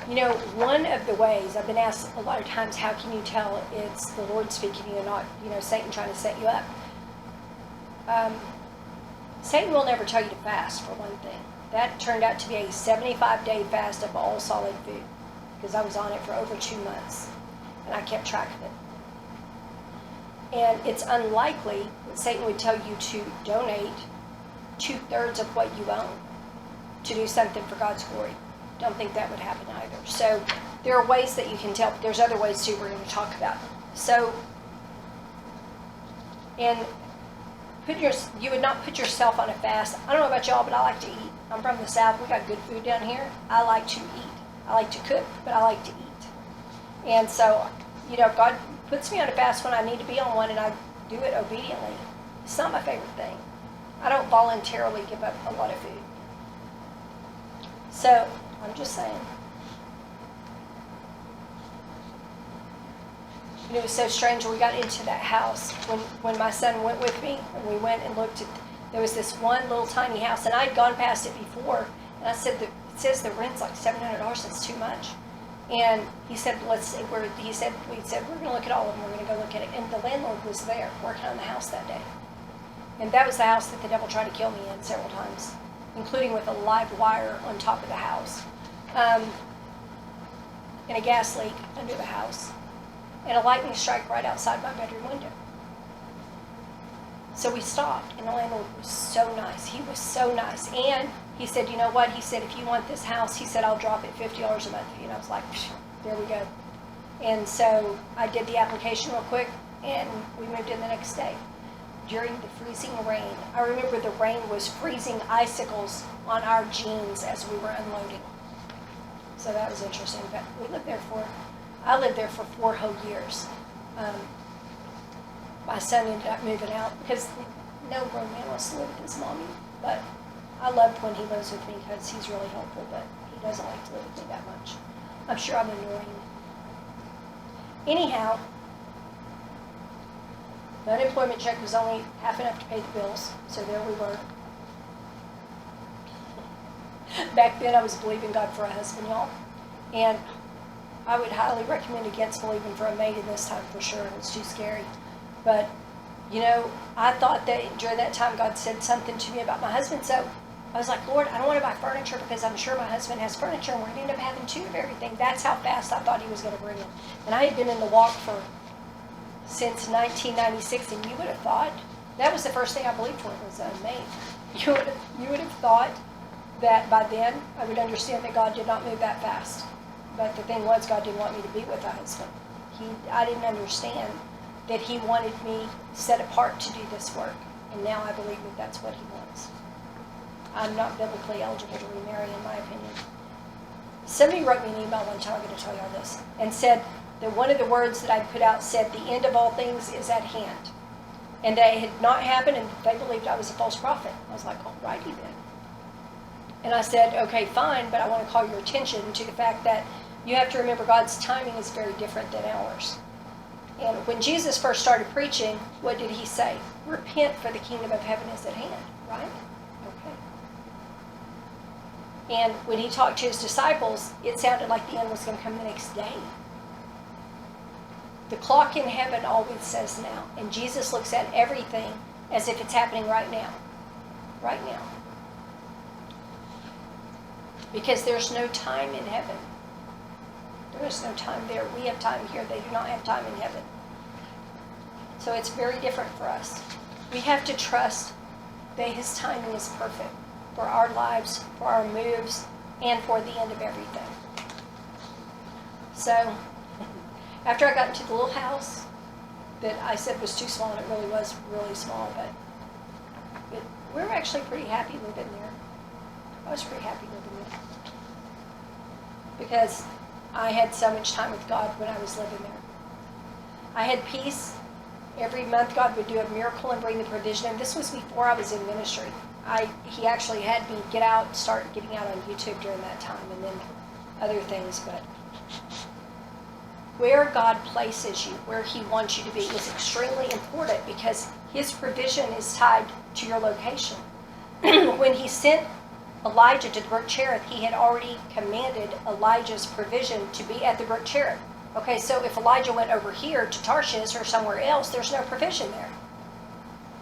You know, one of the ways, I've been asked a lot of times, how can you tell it's the Lord speaking to you and not, Satan trying to set you up? Satan will never tell you to fast, for one thing. That turned out to be a 75-day fast of all solid food, because I was on it for over 2 months, and I kept track of it. And it's unlikely that Satan would tell you to donate 2/3 of what you own to do something for God's glory. Don't think that would happen either. So there are ways that you can tell, but there's other ways too we're going to talk about. So, and you would not put yourself on a fast. I don't know about y'all, but I like to eat. I'm from the South. We got good food down here. I like to eat. I like to cook, but I like to eat. And so, God puts me on a fast when I need to be on one, and I do it obediently. It's not my favorite thing. I don't voluntarily give up a lot of food. So, I'm just saying. And it was so strange when we got into that house, when my son went with me, and we went and looked at, there was this one little tiny house, and I'd gone past it before, and I said, it says the rent's like $700, that's too much. And he said, we said, we're going to look at all of them, we're going to go look at it. And the landlord was there, working on the house that day. And that was the house that the devil tried to kill me in several times, including with a live wire on top of the house, and a gas leak under the house, and a lightning strike right outside my bedroom window. So we stopped, and the landlord was so nice. He was so nice. And he said, you know what? He said, if you want this house, he said, I'll drop it $50 a month. I was like, there we go. And so I did the application real quick, and we moved in the next day. During the freezing rain, I remember the rain was freezing icicles on our jeans as we were unloading. So that was interesting. But I lived there for 4 whole years. My son ended up moving out because no grown man wants to live with his mommy. But I loved when he lives with me because he's really helpful, but he doesn't like to live with me that much. I'm sure I'm annoying. Anyhow, the unemployment check was only half enough to pay the bills, so there we were. Back then I was believing God for a husband, y'all. And I would highly recommend against believing for a maid in this time for sure. It's too scary. But, I thought that during that time God said something to me about my husband. So I was like, Lord, I don't want to buy furniture because I'm sure my husband has furniture and we're going to end up having 2 of everything. That's how fast I thought he was going to bring it. And I had been in the walk since 1996, and you would have thought, that was the first thing I believed for was a maid. You would have thought that by then I would understand that God did not move that fast. But the thing was, God didn't want me to be with a husband. I didn't understand that he wanted me set apart to do this work. And now I believe that that's what he wants. I'm not biblically eligible to remarry, in my opinion. Somebody wrote me an email one time, I'm going to tell you all this, and said that one of the words that I put out said, the end of all things is at hand. And that it had not happened, and they believed I was a false prophet. I was like, alrighty then. And I said, okay, fine, but I want to call your attention to the fact that you have to remember God's timing is very different than ours. And when Jesus first started preaching, what did he say? Repent, for the kingdom of heaven is at hand, right? Okay. And when he talked to his disciples, it sounded like the end was going to come the next day. The clock in heaven always says now, and Jesus looks at everything as if it's happening right now. Right now. Because there's no time in heaven. There is no time there. We have time here. They do not have time in heaven. So it's very different for us. We have to trust that his timing is perfect for our lives, for our moves, and for the end of everything. So, after I got into the little house that I said was too small, and it really was really small, but we were actually pretty happy living there. I was pretty happy living there. Because I had so much time with God when I was living there. I had peace. Every month God would do a miracle and bring the provision. And this was before I was in ministry. He actually had me start getting out on YouTube during that time, and then other things. But where God places you, where he wants you to be, is extremely important because his provision is tied to your location. When he sent Elijah to the brook Cherith, he had already commanded Elijah's provision to be at the brook Cherith. Okay, so if Elijah went over here to Tarshish or somewhere else, there's no provision there.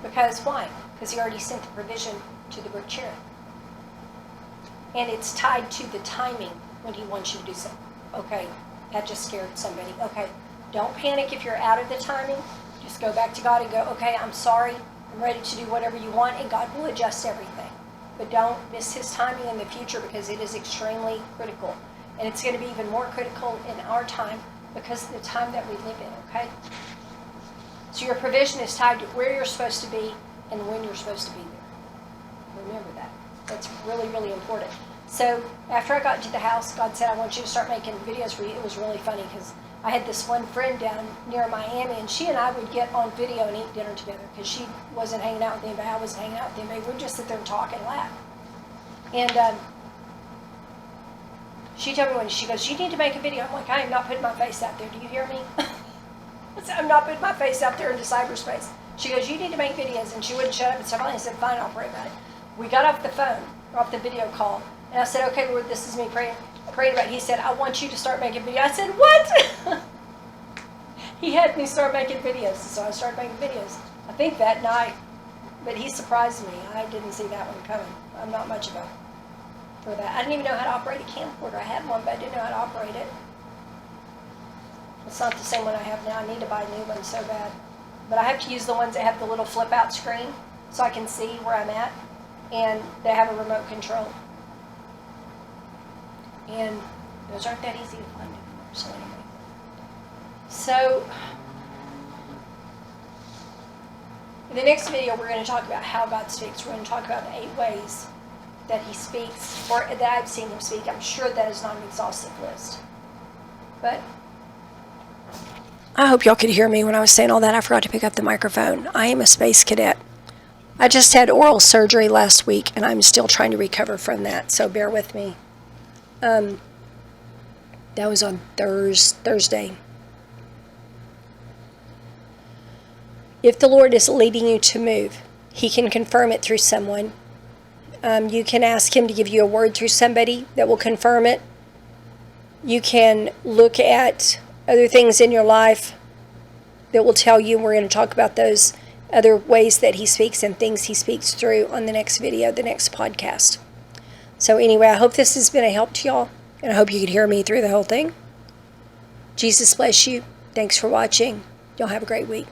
Because why? Because he already sent the provision to the brook Cherith. And it's tied to the timing when he wants you to do something. Okay, that just scared somebody. Okay, don't panic if you're out of the timing. Just go back to God and go, okay, I'm sorry. I'm ready to do whatever you want, and God will adjust everything. But don't miss his timing in the future, because it is extremely critical. And it's going to be even more critical in our time because of the time that we live in, okay? So your provision is tied to where you're supposed to be and when you're supposed to be there. Remember that. That's really, really important. So after I got into the house, God said, I want you to start making videos for you. It was really funny because I had this one friend down near Miami, and she and I would get on video and eat dinner together because she wasn't hanging out with anybody. I wasn't hanging out with anybody. We'd just sit there and talk and laugh. And she told me when she goes, you need to make a video. I'm like, I am not putting my face out there. Do you hear me? I said, I'm not putting my face out there into cyberspace. She goes, you need to make videos. And she wouldn't shut up. And so finally I said, fine, I'll pray about it. We got off the phone, off the video call. And I said, okay, Lord, this is me praying about it. He said, I want you to start making videos. I said, what? He had me start making videos. So I started making videos. I think that night. But he surprised me. I didn't see that one coming. I'm not much of a for that. I didn't even know how to operate a camcorder. I had one, but I didn't know how to operate it. It's not the same one I have now. I need to buy a new one so bad. But I have to use the ones that have the little flip-out screen so I can see where I'm at. And they have a remote control. And those aren't that easy to find anymore. So anyway. So, in the next video, we're going to talk about how God speaks. We're going to talk about the 8 ways that he speaks, or that I've seen him speak. I'm sure that is not an exhaustive list. But I hope y'all could hear me when I was saying all that. I forgot to pick up the microphone. I am a space cadet. I just had oral surgery last week, and I'm still trying to recover from that, so bear with me. That was on Thursday. If the Lord is leading you to move, he can confirm it through someone. You can ask him to give you a word through somebody that will confirm it. You can look at other things in your life that will tell you. We're going to talk about those other ways that he speaks and things he speaks through on the next video, the next podcast. So anyway, I hope this has been a help to y'all, and I hope you could hear me through the whole thing. Jesus bless you. Thanks for watching. Y'all have a great week.